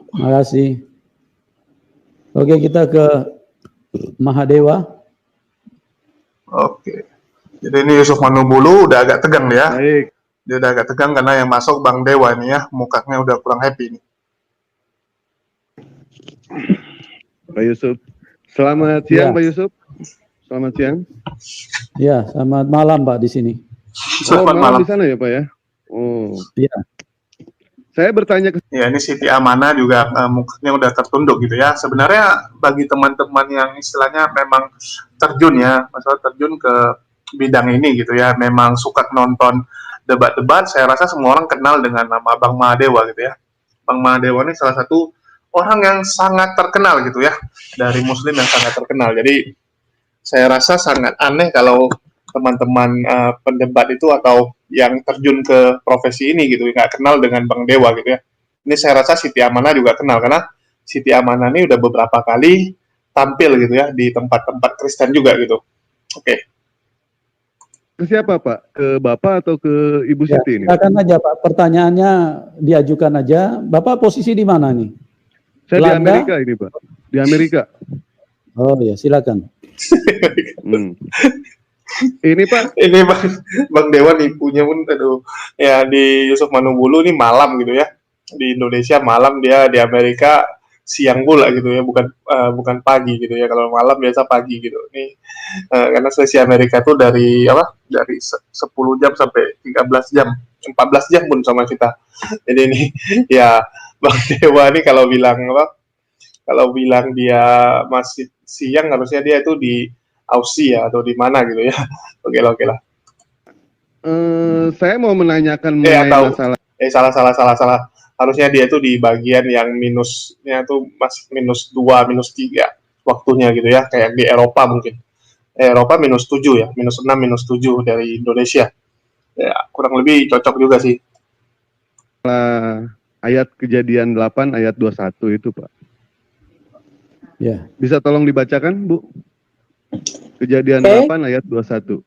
Terima kasih. Oke, kita ke Mahadewa. Oke. Jadi ini Yusuf Manubulu udah agak tegang ya. Baik. Dia udah agak tegang karena yang masuk Bang Dewa nih ya, mukanya udah kurang happy nih. Pak Yusuf. Selamat siang, Ya. Pak Yusuf. Selamat siang. Ya, selamat malam Pak di sini. Selamat malam. Di sana ya, Pak ya? Oh. Iya. Saya bertanya ke... Ya, ini Siti Amanah juga mukanya udah tertunduk gitu ya. Sebenarnya bagi teman-teman yang istilahnya memang terjun ya, masalah terjun ke bidang ini gitu ya, memang suka nonton debat-debat, saya rasa semua orang kenal dengan nama Bang Mahadewa gitu ya. Bang Mahadewa ini salah satu orang yang sangat terkenal gitu ya, dari Muslim yang sangat terkenal. Jadi saya rasa sangat aneh kalau teman-teman pendebat itu atau yang terjun ke profesi ini gitu nggak kenal dengan Bang Dewa gitu ya. Ini saya rasa Siti Amanah juga kenal karena Siti Amanah ini udah beberapa kali tampil gitu ya di tempat-tempat Kristen juga gitu. Oke. Ke siapa, Pak? Ke Bapak atau ke Ibu Ya, Siti ini? silakan aja Pak, pertanyaannya diajukan aja. Bapak posisi di mana nih? Saya Belanda? di Amerika ini, Pak. Di Amerika. Oh ya, silakan. Ini Pak. Ini Bang Dewa nipunya pun, aduh, ya di Yusuf Manubulu ini malam gitu ya. Di Indonesia malam, dia di Amerika siang pula gitu ya, bukan pagi gitu ya. Kalau malam biasa pagi gitu. Ini karena selisih Amerika tuh dari 10 jam sampai 13 jam, 14 jam pun sama kita. Jadi ini ya Bang Dewa ini kalau bilang dia masih siang harusnya dia itu di Aussie ya atau di mana gitu ya. Oke lah. Saya mau menanyakan mengenai masalah. Salah. Harusnya dia itu di bagian yang minusnya tuh masih -2, -3 waktunya gitu ya, kayak di Eropa mungkin. Eropa -7 ya, -6, -7 dari Indonesia. Ya, kurang lebih cocok juga sih. Ayat Kejadian 8 ayat 21 itu, Pak. Ya. Bisa tolong dibacakan, Bu? Kejadian 8 ayat 21.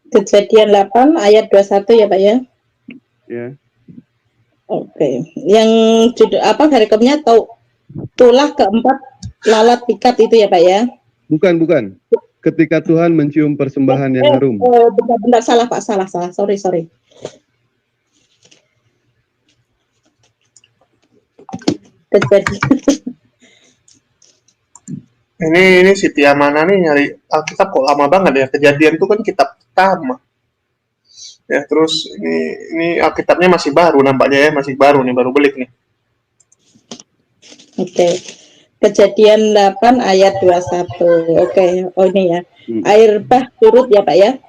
Kejadian 8 ayat 21 ya Pak ya? Ya. Oke. Yang judul apa rekomnya tulah keempat lalat pikat itu ya Pak ya? Bukan. Ketika Tuhan mencium persembahan yang harum. Benar salah Pak, salah. Sorry. Ini Siti Amanah nih nyari Alkitab kok lama banget ya. Kejadian itu kan kitab pertama. Ya, terus ini Alkitabnya masih baru nampaknya ya, masih baru nih, baru belik nih. Oke. Kejadian 8 ayat 21. Oke. Oh ini ya. Air bah surut ya Pak ya?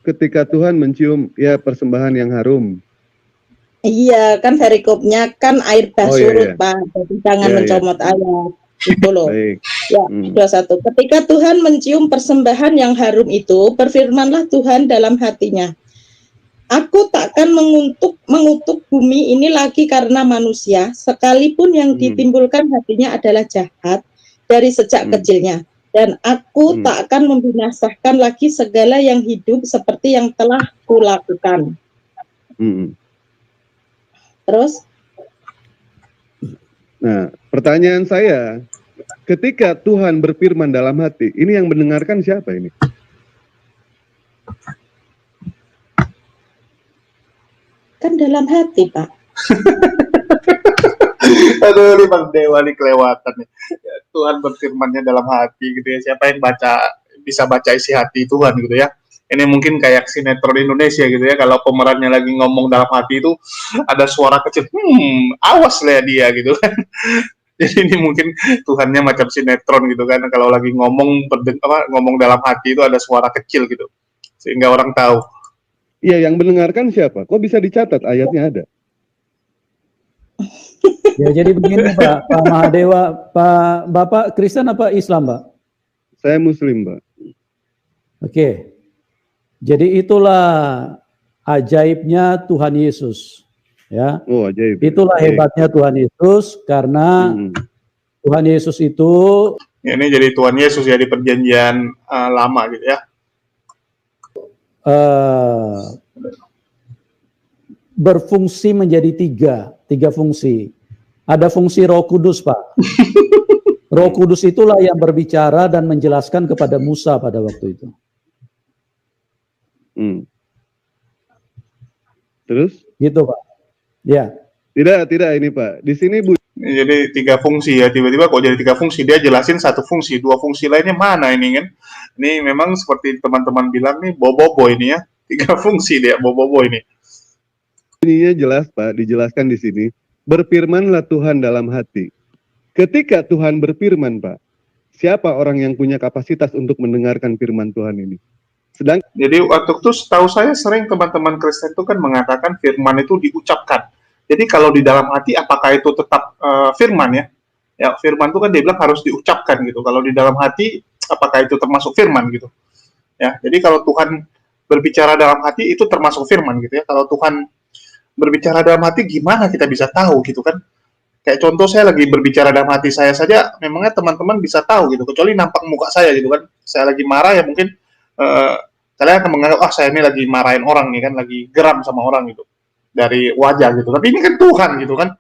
Ketika Tuhan mencium ya persembahan yang harum. Iya, kan perikopnya kan air bah surut, iya. Pak. Jadi jangan mencomot ayat. Itu loh. Baik. Ya, 21. Ketika Tuhan mencium persembahan yang harum itu, berfirmanlah Tuhan dalam hatinya. Aku takkan mengutuk bumi ini lagi karena manusia, sekalipun yang ditimbulkan hatinya adalah jahat dari sejak kecilnya. Dan aku tak akan membinasakan lagi segala yang hidup seperti yang telah kulakukan. Terus? Nah, pertanyaan saya, ketika Tuhan berfirman dalam hati, ini yang mendengarkan siapa ini? Kan dalam hati, Pak. Aduh, ini Bang Dewa nih kelewatan nih. Ya, Tuhan berfirmannya dalam hati gitu ya. Siapa yang bisa baca isi hati Tuhan gitu ya. Ini mungkin kayak sinetron Indonesia gitu ya. Kalau pemerannya lagi ngomong dalam hati itu ada suara kecil. Awas lah dia gitu kan. Jadi ini mungkin Tuhannya macam sinetron gitu kan. Kalau lagi ngomong dalam hati itu ada suara kecil gitu. Sehingga orang tahu. Iya, yang mendengarkan siapa? Kok bisa dicatat ayatnya ada? Ya, jadi begini Pak Mahadewa, Bapak Kristen apa Islam, Pak? Saya Muslim, Pak. Oke. Jadi itulah ajaibnya Tuhan Yesus, ya. Oh, ajaib. Itulah hebatnya Tuhan Yesus karena Tuhan Yesus itu Ya, ini jadi Tuhan Yesus ya di perjanjian lama gitu ya. Berfungsi menjadi tiga fungsi. Ada fungsi Roh Kudus, Pak. Roh Kudus itulah yang berbicara dan menjelaskan kepada Musa pada waktu itu. Terus? Gitu, Pak. Ya. Tidak ini Pak. Di sini jadi 3 fungsi ya, tiba-tiba kok jadi 3 fungsi, dia jelasin 1 fungsi, 2 fungsi lainnya mana ini kan. Ini memang seperti teman-teman bilang nih, bobo ini ya, 3 fungsi dia, bobo ini. Ininya jelas Pak, dijelaskan di sini, berfirmanlah Tuhan dalam hati. Ketika Tuhan berfirman Pak, siapa orang yang punya kapasitas untuk mendengarkan firman Tuhan ini? Jadi waktu itu setahu saya sering teman-teman Kristen itu kan mengatakan firman itu diucapkan. Jadi kalau di dalam hati apakah itu tetap firman ya? Ya firman itu kan dia bilang harus diucapkan gitu. Kalau di dalam hati apakah itu termasuk firman gitu? Ya. Jadi kalau Tuhan berbicara dalam hati itu termasuk firman gitu ya. Kalau Tuhan berbicara dalam hati gimana kita bisa tahu gitu kan? Kayak contoh saya lagi berbicara dalam hati saya saja, memangnya teman-teman bisa tahu gitu. Kecuali nampak muka saya gitu kan. Saya lagi marah ya mungkin kalian akan menganggap saya ini lagi marahin orang nih kan, lagi geram sama orang gitu dari wajah gitu. Tapi ini kan Tuhan gitu kan,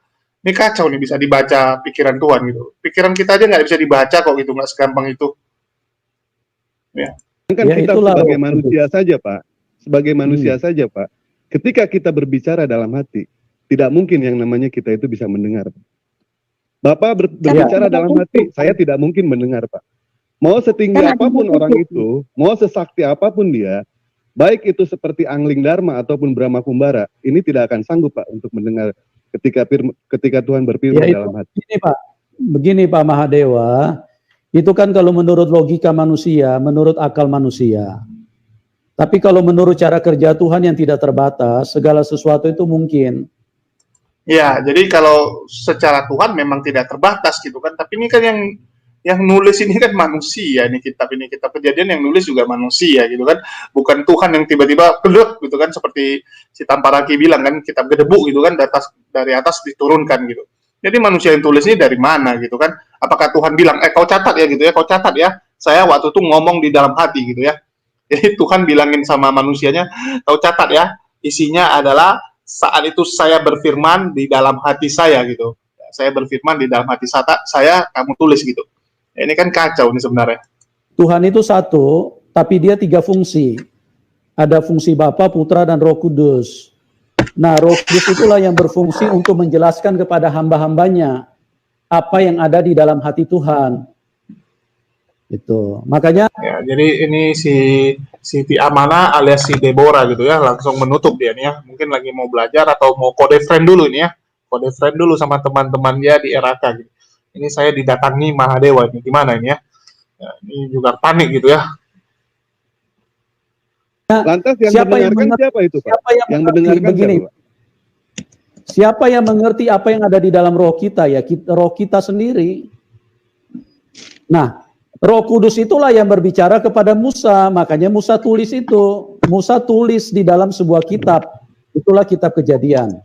ini kacau nih, bisa dibaca pikiran Tuhan gitu. Pikiran kita aja nggak bisa dibaca kok gitu, nggak segampang itu. Ya. Kan ya, kita sebagai manusia saja Pak, sebagai manusia saja Pak. Ketika kita berbicara dalam hati, tidak mungkin yang namanya kita itu bisa mendengar. Bapak berbicara dalam hati, saya tidak mungkin mendengar Pak. Mau setinggi apapun orang itu, mau sesakti apapun dia, baik itu seperti Angling Dharma ataupun Brahma Kumbara, ini tidak akan sanggup Pak untuk mendengar ketika Tuhan berfirman dalam hati. Begini Pak Mahadewa, itu kan kalau menurut logika manusia, menurut akal manusia. Tapi kalau menurut cara kerja Tuhan yang tidak terbatas, segala sesuatu itu mungkin. Ya, jadi kalau secara Tuhan memang tidak terbatas gitu kan, tapi ini kan yang nulis ini kan manusia, ini kitab Kejadian yang nulis juga manusia gitu kan, bukan Tuhan yang tiba-tiba pedut gitu kan, seperti si Tamparaki bilang kan, kitab gedebu gitu kan, dari atas diturunkan gitu. Jadi manusia yang tulis ini dari mana gitu kan? Apakah Tuhan bilang, kau catat ya gitu ya, kau catat ya, saya waktu itu ngomong di dalam hati gitu ya. Jadi Tuhan bilangin sama manusianya, kau catat ya, isinya adalah saat itu saya berfirman di dalam hati saya gitu. Saya berfirman di dalam hati saya, kamu tulis gitu. Ini kan kacau nih sebenarnya. Tuhan itu satu, tapi dia 3 fungsi. Ada fungsi Bapa, Putra, dan Roh Kudus. Nah, Roh Kudus itulah yang berfungsi untuk menjelaskan kepada hamba-hambanya apa yang ada di dalam hati Tuhan. Itu. Makanya. Ya, jadi ini si Siti Amana alias si Deborah gitu ya, langsung menutup dia nih ya. Mungkin lagi mau belajar atau mau kode friend dulu ini ya. Kode friend dulu sama teman-teman dia di RAK gitu. Ini saya didatangi Mahadewa, ini gimana ini ya? Ya ini juga panik gitu ya. Lantas yang siapa mendengarkan siapa itu Pak? Siapa yang mendengarkan begini? Siapa yang mengerti apa yang ada di dalam roh kita ya? Roh kita sendiri. Nah, Roh Kudus itulah yang berbicara kepada Musa, makanya Musa tulis itu. Musa tulis di dalam sebuah kitab. Itulah kitab Kejadian.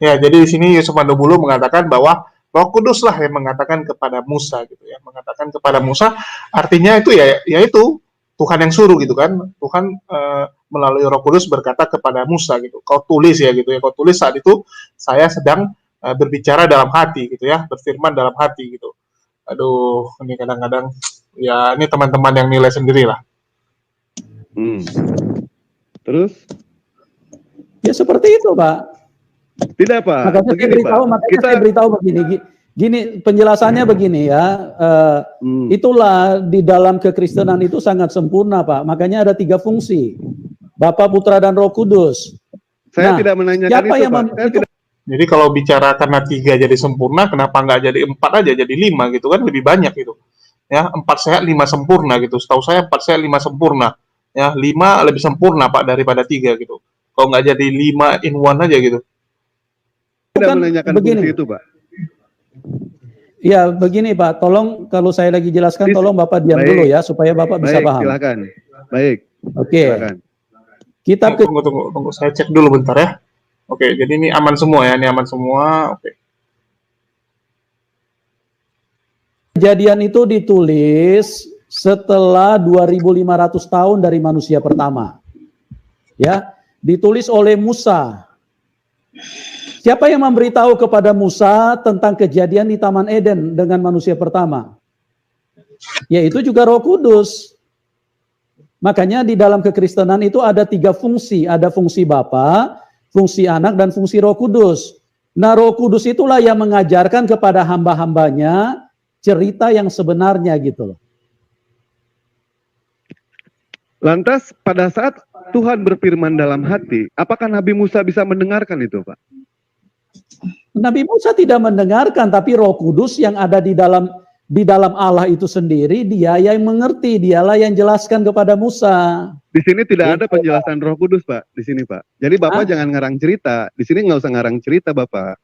Ya, jadi di sini Yusuf Mandobulu mengatakan bahwa Roh Kudus lah yang mengatakan kepada Musa gitu ya, mengatakan kepada Musa, artinya itu ya, yaitu Tuhan yang suruh gitu kan, Tuhan melalui Roh Kudus berkata kepada Musa gitu, kau tulis ya gitu ya, kau tulis saat itu saya sedang berbicara dalam hati gitu ya, berfirman dalam hati gitu. Aduh, ini kadang-kadang ya ini teman-teman yang nilai sendiri lah. Terus? Ya seperti itu Pak. Tidak Pak. Makanya saya beritahu begini. Gini penjelasannya begini ya. Itulah di dalam kekristenan itu sangat sempurna Pak. Makanya ada 3 fungsi. Bapa, Putra, dan Roh Kudus. Saya tidak menanyakan itu Pak. Jadi kalau bicara karena 3 jadi sempurna, kenapa nggak jadi 4 aja, jadi 5 gitu kan, lebih banyak gitu. Ya 4 sehat 5 sempurna gitu. Setahu saya 4 sehat 5 sempurna. Ya 5 lebih sempurna Pak daripada 3 gitu. Kalau nggak jadi 5 in 1 aja gitu. Tidak menanyakan fungsi itu Pak. Ya begini Pak, tolong kalau saya lagi jelaskan, tolong Bapak diam dulu ya supaya Bapak bisa paham. Silakan. Baik. Oke. Kitab tunggu, saya cek dulu bentar ya. Oke, jadi ini aman semua ya, ini aman semua. Oke. Kejadian itu ditulis setelah 2500 tahun dari manusia pertama. Ya, ditulis oleh Musa. Siapa yang memberitahu kepada Musa tentang kejadian di Taman Eden dengan manusia pertama? Yaitu juga Roh Kudus. Makanya di dalam kekristenan itu ada 3 fungsi. Ada fungsi Bapa, fungsi Anak, dan fungsi Roh Kudus. Nah, Roh Kudus itulah yang mengajarkan kepada hamba-hambanya cerita yang sebenarnya gitu loh. Lantas pada saat Tuhan berfirman dalam hati, apakah Nabi Musa bisa mendengarkan itu, Pak? Nabi Musa tidak mendengarkan, tapi Roh Kudus yang ada di dalam Allah itu sendiri, dia yang mengerti, dialah yang jelaskan kepada Musa. Di sini tidak ada Gitu, penjelasan Roh Kudus, Pak. Di sini, Pak. Jadi Bapak jangan ngarang cerita. Di sini nggak usah ngarang cerita, Bapak.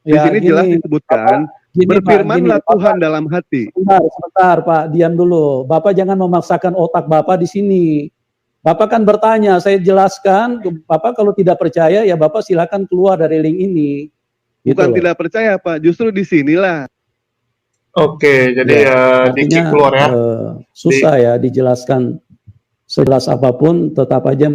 Di Ya, sini gini, jelas disebutkan, gini, berfirmanlah Pak, Tuhan dalam hati. Sebentar, Pak, diam dulu. Bapak jangan memaksakan otak Bapak di sini. Bapak kan bertanya, saya jelaskan. Bapak kalau tidak percaya, ya Bapak silakan keluar dari link ini. Bukan Gitu tidak percaya, Pak. Justru di sinilah. Oke, jadi Diki artinya keluar ya. susah ya dijelaskan sejelas apapun, tetap aja